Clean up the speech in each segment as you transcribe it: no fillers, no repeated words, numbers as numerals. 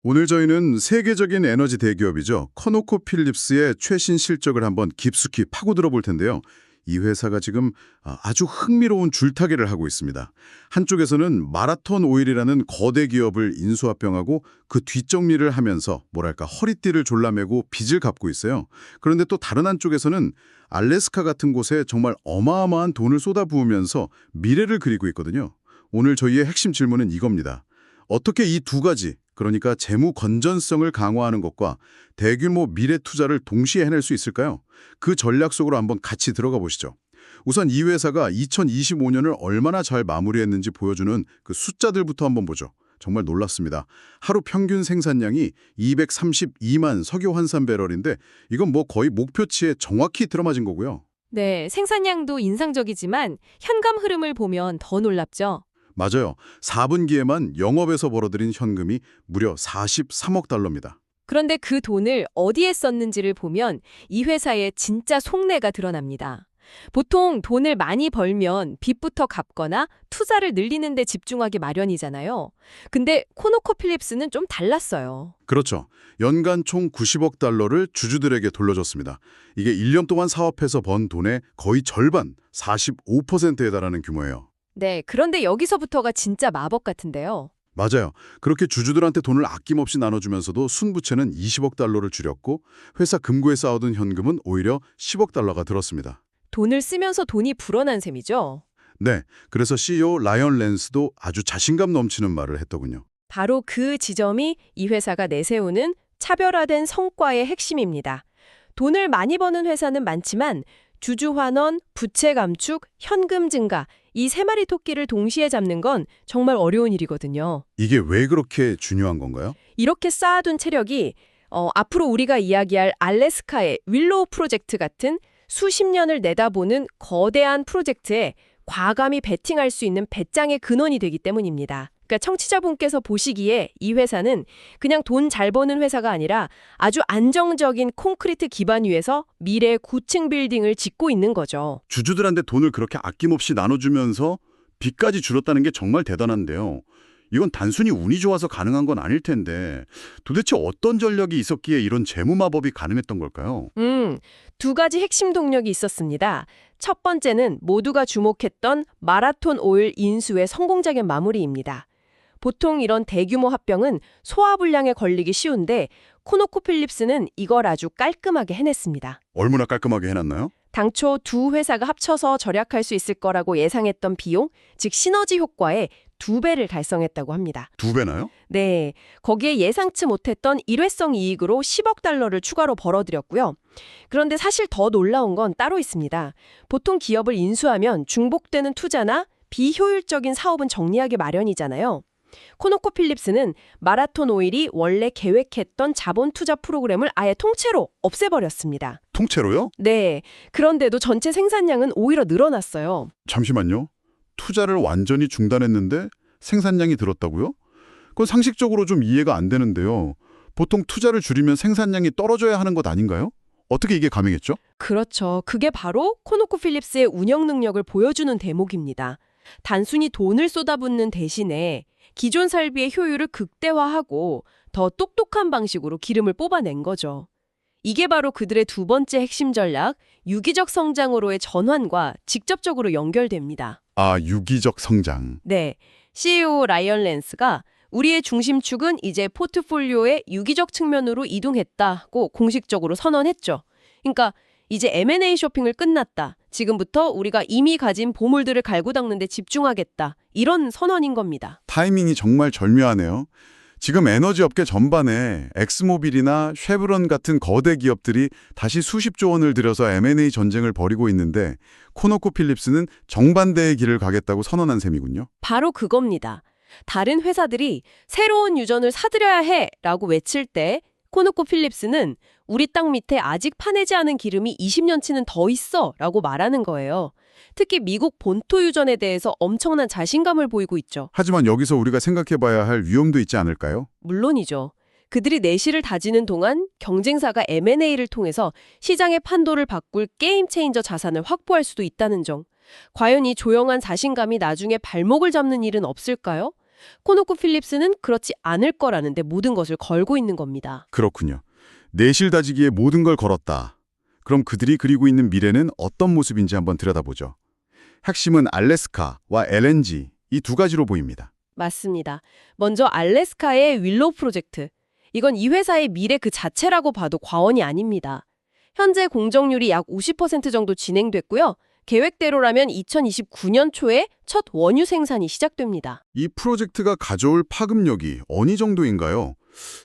오늘 저희는 세계적인 에너지 대기업이죠. 커노코필립스의 최신 실적을 한번 깊숙이 파고들어 볼 텐데요. 이 회사가 지금 아주 흥미로운 줄타기를 하고 있습니다. 한쪽에서는 마라톤 오일이라는 거대 기업을 인수합병하고 그 뒷정리를 하면서 뭐랄까 허리띠를 졸라매고 빚을 갚고 있어요. 그런데 또 다른 한쪽에서는 알래스카 같은 곳에 정말 어마어마한 돈을 쏟아부으면서 미래를 그리고 있거든요. 오늘 저희의 핵심 질문은 이겁니다. 어떻게 이 두 가지, 그러니까 재무 건전성을 강화하는 것과 대규모 미래 투자를 동시에 해낼 수 있을까요? 그 전략 속으로 한번 같이 들어가 보시죠. 우선 이 회사가 2025년을 얼마나 잘 마무리했는지 보여주는 그 숫자들부터 한번 보죠. 정말 놀랐습니다. 하루 평균 생산량이 232만 석유 환산 배럴인데 이건 뭐 거의 목표치에 정확히 들어맞은 거고요. 네, 생산량도 인상적이지만 현금 흐름을 보면 더 놀랍죠. 맞아요. 4분기에만 영업에서 벌어들인 현금이 무려 43억 달러입니다. 그런데 그 돈을 어디에 썼는지를 보면 이 회사의 진짜 속내가 드러납니다. 보통 돈을 많이 벌면 빚부터 갚거나 투자를 늘리는 데 집중하기 마련이잖아요. 근데 코노코필립스는 좀 달랐어요. 그렇죠. 연간 총 90억 달러를 주주들에게 돌려줬습니다. 이게 1년 동안 사업해서 번 돈의 거의 절반, 45%에 달하는 규모예요. 네, 그런데 여기서부터가 진짜 마법 같은데요. 맞아요. 그렇게 주주들한테 돈을 아낌없이 나눠주면서도 순부채는 20억 달러를 줄였고 회사 금고에 쌓아둔 현금은 오히려 10억 달러가 들었습니다. 돈을 쓰면서 돈이 불어난 셈이죠. 네, 그래서 CEO 라이언 랜스도 아주 자신감 넘치는 말을 했더군요. 바로 그 지점이 이 회사가 내세우는 차별화된 성과의 핵심입니다. 돈을 많이 버는 회사는 많지만 주주 환원, 부채 감축, 현금 증가 이 세 마리 토끼를 동시에 잡는 건 정말 어려운 일이거든요. 이게 왜 그렇게 중요한 건가요? 이렇게 쌓아둔 체력이 앞으로 우리가 이야기할 알래스카의 윌로우 프로젝트 같은 수십 년을 내다보는 거대한 프로젝트에 과감히 베팅할 수 있는 배짱의 근원이 되기 때문입니다. 그러니까 청취자분께서 보시기에 이 회사는 그냥 돈 잘 버는 회사가 아니라 아주 안정적인 콘크리트 기반 위에서 미래 9층 빌딩을 짓고 있는 거죠. 주주들한테 돈을 그렇게 아낌없이 나눠주면서 빚까지 줄였다는 게 정말 대단한데요. 이건 단순히 운이 좋아서 가능한 건 아닐 텐데 도대체 어떤 전략이 있었기에 이런 재무 마법이 가능했던 걸까요? 두 가지 핵심 동력이 있었습니다. 첫 번째는 모두가 주목했던 마라톤 오일 인수의 성공적인 마무리입니다. 보통 이런 대규모 합병은 소화불량에 걸리기 쉬운데 코노코필립스는 이걸 아주 깔끔하게 해냈습니다. 얼마나 깔끔하게 해놨나요? 당초 두 회사가 합쳐서 절약할 수 있을 거라고 예상했던 비용, 즉 시너지 효과의 2배를 달성했다고 합니다. 2배나요? 네, 거기에 예상치 못했던 일회성 이익으로 10억 달러를 추가로 벌어들였고요. 그런데 사실 더 놀라운 건 따로 있습니다. 보통 기업을 인수하면 중복되는 투자나 비효율적인 사업은 정리하기 마련이잖아요. 코노코필립스는 마라톤 오일이 원래 계획했던 자본 투자 프로그램을 아예 통째로 없애버렸습니다. 통째로요? 네, 그런데도 전체 생산량은 오히려 늘어났어요. 잠시만요. 투자를 완전히 중단했는데 생산량이 늘었다고요? 그건 상식적으로 좀 이해가 안 되는데요. 보통 투자를 줄이면 생산량이 떨어져야 하는 것 아닌가요? 어떻게 이게 가능했죠? 그렇죠. 그게 바로 코노코필립스의 운영 능력을 보여주는 대목입니다. 단순히 돈을 쏟아붓는 대신에 기존 설비의 효율을 극대화하고 더 똑똑한 방식으로 기름을 뽑아낸 거죠. 이게 바로 그들의 두 번째 핵심 전략, 유기적 성장으로의 전환과 직접적으로 연결됩니다. 아, 유기적 성장. 네, CEO 라이언 랜스가 우리의 중심축은 이제 포트폴리오의 유기적 측면으로 이동했다고 공식적으로 선언했죠. 그러니까 이제 M&A 쇼핑을 끝났다. 지금부터 우리가 이미 가진 보물들을 갈고 닦는 데 집중하겠다. 이런 선언인 겁니다. 타이밍이 정말 절묘하네요. 지금 에너지 업계 전반에 엑스모빌이나 쉐브론 같은 거대 기업들이 다시 수십조 원을 들여서 M&A 전쟁을 벌이고 있는데 코노코필립스는 정반대의 길을 가겠다고 선언한 셈이군요. 바로 그겁니다. 다른 회사들이 새로운 유전을 사들여야 해라고 외칠 때 코노코필립스는 우리 땅 밑에 아직 파내지 않은 기름이 20년치는 더 있어 라고 말하는 거예요. 특히 미국 본토 유전에 대해서 엄청난 자신감을 보이고 있죠. 하지만 여기서 우리가 생각해봐야 할 위험도 있지 않을까요? 물론이죠. 그들이 내실을 다지는 동안 경쟁사가 M&A를 통해서 시장의 판도를 바꿀 게임 체인저 자산을 확보할 수도 있다는 점. 과연 이 조용한 자신감이 나중에 발목을 잡는 일은 없을까요? 코노코필립스는 그렇지 않을 거라는데 모든 것을 걸고 있는 겁니다. 그렇군요. 내실 다지기에 모든 걸 걸었다. 그럼 그들이 그리고 있는 미래는 어떤 모습인지 한번 들여다보죠. 핵심은 알래스카와 LNG 이 두 가지로 보입니다. 맞습니다. 먼저 알래스카의 윌로우 프로젝트. 이건 이 회사의 미래 그 자체라고 봐도 과언이 아닙니다. 현재 공정률이 약 50% 정도 진행됐고요. 계획대로라면 2029년 초에 첫 원유 생산이 시작됩니다. 이 프로젝트가 가져올 파급력이 어느 정도인가요?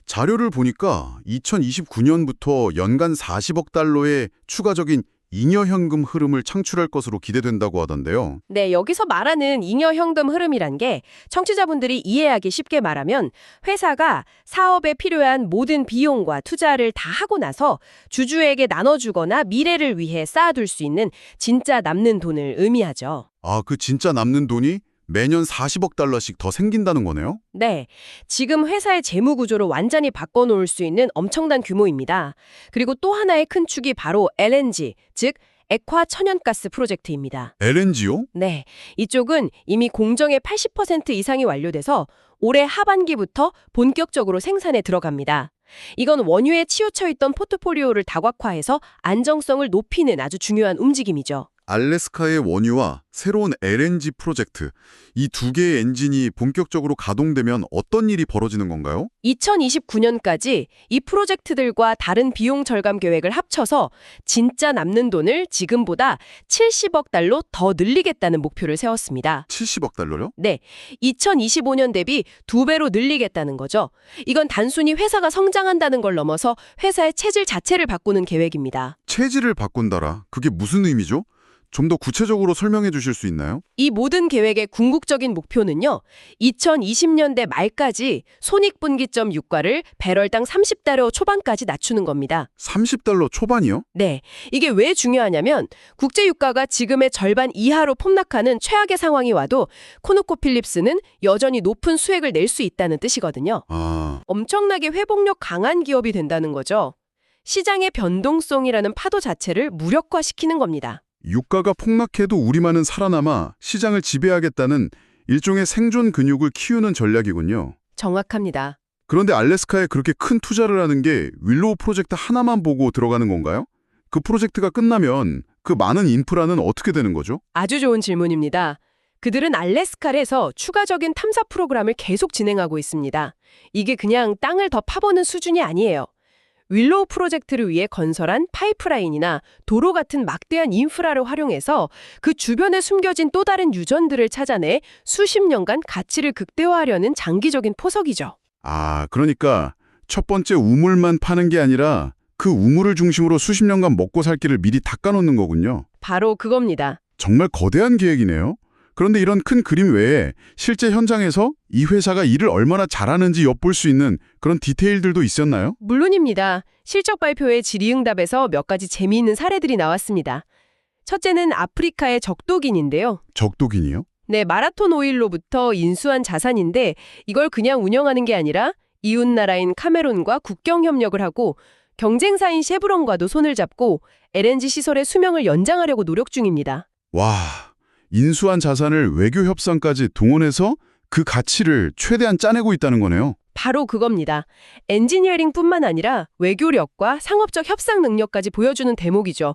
자료를 보니까 2029년부터 연간 40억 달러의 추가적인 잉여 현금 흐름을 창출할 것으로 기대된다고 하던데요. 네, 여기서 말하는 잉여 현금 흐름이란 게 청취자분들이 이해하기 쉽게 말하면 회사가 사업에 필요한 모든 비용과 투자를 다 하고 나서 주주에게 나눠주거나 미래를 위해 쌓아둘 수 있는 진짜 남는 돈을 의미하죠. 아, 그 진짜 남는 돈이 매년 40억 달러씩 더 생긴다는 거네요? 네, 지금 회사의 재무 구조를 완전히 바꿔놓을 수 있는 엄청난 규모입니다. 그리고 또 하나의 큰 축이 바로 LNG, 즉 액화 천연가스 프로젝트입니다. LNG요? 네, 이쪽은 이미 공정의 80% 이상이 완료돼서 올해 하반기부터 본격적으로 생산에 들어갑니다. 이건 원유에 치우쳐 있던 포트폴리오를 다각화해서 안정성을 높이는 아주 중요한 움직임이죠. 알래스카의 원유와 새로운 LNG 프로젝트, 이 두 개의 엔진이 본격적으로 가동되면 어떤 일이 벌어지는 건가요? 2029년까지 이 프로젝트들과 다른 비용 절감 계획을 합쳐서 진짜 남는 돈을 지금보다 70억 달러 더 늘리겠다는 목표를 세웠습니다. 70억 달러요? 네, 2025년 대비 2배로 늘리겠다는 거죠. 이건 단순히 회사가 성장한다는 걸 넘어서 회사의 체질 자체를 바꾸는 계획입니다. 체질을 바꾼다라. 그게 무슨 의미죠? 좀 더 구체적으로 설명해 주실 수 있나요? 이 모든 계획의 궁극적인 목표는요. 2020년대 말까지 손익분기점 유가를 배럴당 30달러 초반까지 낮추는 겁니다. 30달러 초반이요? 네, 이게 왜 중요하냐면 국제유가가 지금의 절반 이하로 폭락하는 최악의 상황이 와도 코노코필립스는 여전히 높은 수익을 낼 수 있다는 뜻이거든요. 아, 엄청나게 회복력 강한 기업이 된다는 거죠. 시장의 변동성이라는 파도 자체를 무력화시키는 겁니다. 유가가 폭락해도 우리만은 살아남아 시장을 지배하겠다는 일종의 생존 근육을 키우는 전략이군요. 정확합니다. 그런데 알래스카에 그렇게 큰 투자를 하는 게 윌로우 프로젝트 하나만 보고 들어가는 건가요? 그 프로젝트가 끝나면 그 많은 인프라는 어떻게 되는 거죠? 아주 좋은 질문입니다. 그들은 알래스카에서 추가적인 탐사 프로그램을 계속 진행하고 있습니다. 이게 그냥 땅을 더 파보는 수준이 아니에요. 윌로우 프로젝트를 위해 건설한 파이프라인이나 도로 같은 막대한 인프라를 활용해서 그 주변에 숨겨진 또 다른 유전들을 찾아내 수십 년간 가치를 극대화하려는 장기적인 포석이죠. 아, 그러니까 첫 번째 우물만 파는 게 아니라 그 우물을 중심으로 수십 년간 먹고 살 길을 미리 닦아놓는 거군요. 바로 그겁니다. 정말 거대한 계획이네요. 그런데 이런 큰 그림 외에 실제 현장에서 이 회사가 일을 얼마나 잘하는지 엿볼 수 있는 그런 디테일들도 있었나요? 물론입니다. 실적 발표의 질의응답에서 몇 가지 재미있는 사례들이 나왔습니다. 첫째는 아프리카의 적도긴인데요. 적도긴이요? 네, 마라톤 오일로부터 인수한 자산인데 이걸 그냥 운영하는 게 아니라 이웃나라인 카메룬과 국경 협력을 하고 경쟁사인 쉐브론과도 손을 잡고 LNG 시설의 수명을 연장하려고 노력 중입니다. 와, 인수한 자산을 외교 협상까지 동원해서 그 가치를 최대한 짜내고 있다는 거네요. 바로 그겁니다. 엔지니어링뿐만 아니라 외교력과 상업적 협상 능력까지 보여주는 대목이죠.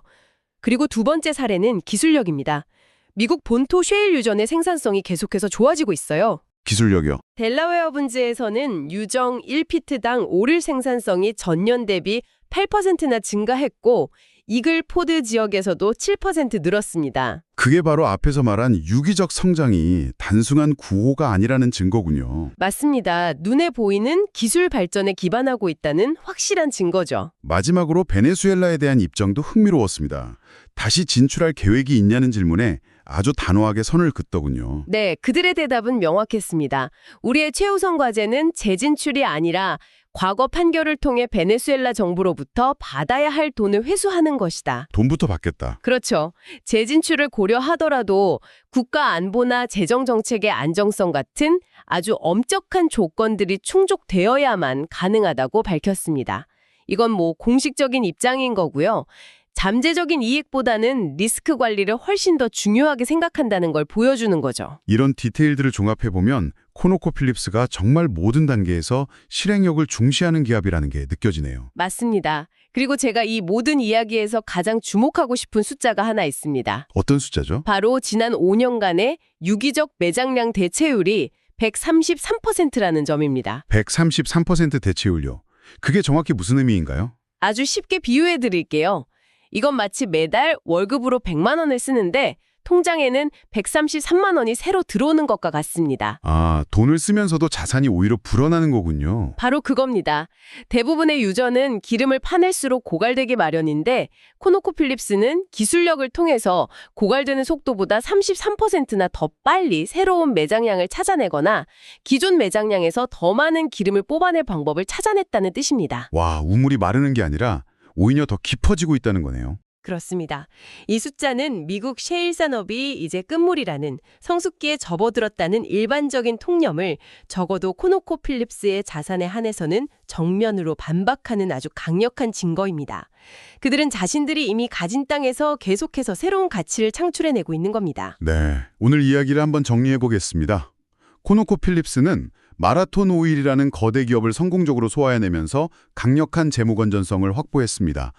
그리고 두 번째 사례는 기술력입니다. 미국 본토 셰일 유전의 생산성이 계속해서 좋아지고 있어요. 기술력이요. 델라웨어 분지에서는 유정 1피트당 오릴 생산성이 전년 대비 8%나 증가했고 이글포드 지역에서도 7% 늘었습니다. 그게 바로 앞에서 말한 유기적 성장이 단순한 구호가 아니라는 증거군요. 맞습니다. 눈에 보이는 기술 발전에 기반하고 있다는 확실한 증거죠. 마지막으로 베네수엘라에 대한 입장도 흥미로웠습니다. 다시 진출할 계획이 있냐는 질문에 아주 단호하게 선을 긋더군요. 네, 그들의 대답은 명확했습니다. 우리의 최우선 과제는 재진출이 아니라 과거 판결을 통해 베네수엘라 정부로부터 받아야 할 돈을 회수하는 것이다. 돈부터 받겠다. 그렇죠. 재진출을 고려하더라도 국가 안보나 재정 정책의 안정성 같은 아주 엄격한 조건들이 충족되어야만 가능하다고 밝혔습니다. 이건 뭐 공식적인 입장인 거고요. 잠재적인 이익보다는 리스크 관리를 훨씬 더 중요하게 생각한다는 걸 보여주는 거죠. 이런 디테일들을 종합해보면 코노코필립스가 정말 모든 단계에서 실행력을 중시하는 기업이라는 게 느껴지네요. 맞습니다. 그리고 제가 이 모든 이야기에서 가장 주목하고 싶은 숫자가 하나 있습니다. 어떤 숫자죠? 바로 지난 5년간의 유기적 매장량 대체율이 133%라는 점입니다. 133% 대체율요. 그게 정확히 무슨 의미인가요? 아주 쉽게 비유해 드릴게요. 이건 마치 매달 월급으로 100만 원을 쓰는데 통장에는 133만 원이 새로 들어오는 것과 같습니다. 아, 돈을 쓰면서도 자산이 오히려 불어나는 거군요. 바로 그겁니다. 대부분의 유저는 기름을 파낼수록 고갈되기 마련인데 코노코필립스는 기술력을 통해서 고갈되는 속도보다 33%나 더 빨리 새로운 매장량을 찾아내거나 기존 매장량에서 더 많은 기름을 뽑아낼 방법을 찾아냈다는 뜻입니다. 와, 우물이 마르는 게 아니라 오히려 더 깊어지고 있다는 거네요. 그렇습니다. 이 숫자는 미국 셰일 산업이 이제 끝물이라는 성숙기에 접어들었다는 일반적인 통념을 적어도 코노코필립스의 자산에 한해서는 정면으로 반박하는 아주 강력한 증거입니다. 그들은 자신들이 이미 가진 땅에서 계속해서 새로운 가치를 창출해내고 있는 겁니다. 네, 오늘 이야기를 한번 정리해 보겠습니다. 코노코필립스는 마라톤 오일이라는 거대 기업을 성공적으로 소화해내면서 강력한 재무 건전성을 확보했습니다.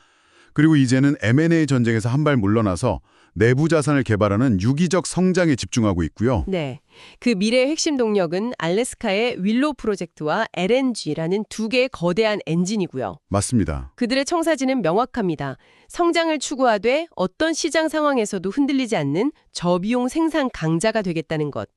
그리고 이제는 M&A 전쟁에서 한 발 물러나서 내부 자산을 개발하는 유기적 성장에 집중하고 있고요. 네. 그 미래의 핵심 동력은 알래스카의 윌로우 프로젝트와 LNG라는 두 개의 거대한 엔진이고요. 맞습니다. 그들의 청사진은 명확합니다. 성장을 추구하되 어떤 시장 상황에서도 흔들리지 않는 저비용 생산 강자가 되겠다는 것.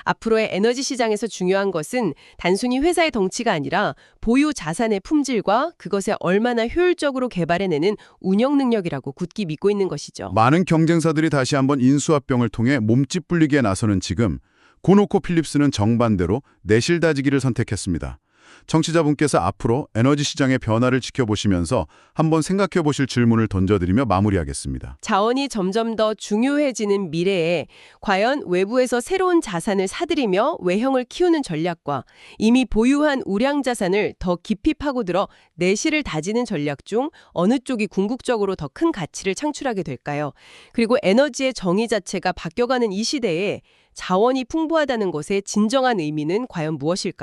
앞으로의 에너지 시장에서 중요한 것은 단순히 회사의 덩치가 아니라 보유 자산의 품질과 그것에 얼마나 효율적으로 개발해내는 운영 능력이라고 굳게 믿고 있는 것이죠. 많은 경쟁사들이 다시 한번 인수합병을 통해 몸집 불리기에 나서는 지금 코노코필립스는 정반대로 내실 다지기를 선택했습니다. 청취자분께서 앞으로 에너지 시장의 변화를 지켜보시면서 한번 생각해 보실 질문을 던져드리며 마무리하겠습니다. 자원이 점점 더 중요해지는 미래에 과연 외부에서 새로운 자산을 사들이며 외형을 키우는 전략과 이미 보유한 우량 자산을 더 깊이 파고들어 내실을 다지는 전략 중 어느 쪽이 궁극적으로 더 큰 가치를 창출하게 될까요? 그리고 에너지의 정의 자체가 바뀌어가는 이 시대에 자원이 풍부하다는 것의 진정한 의미는 과연 무엇일까요?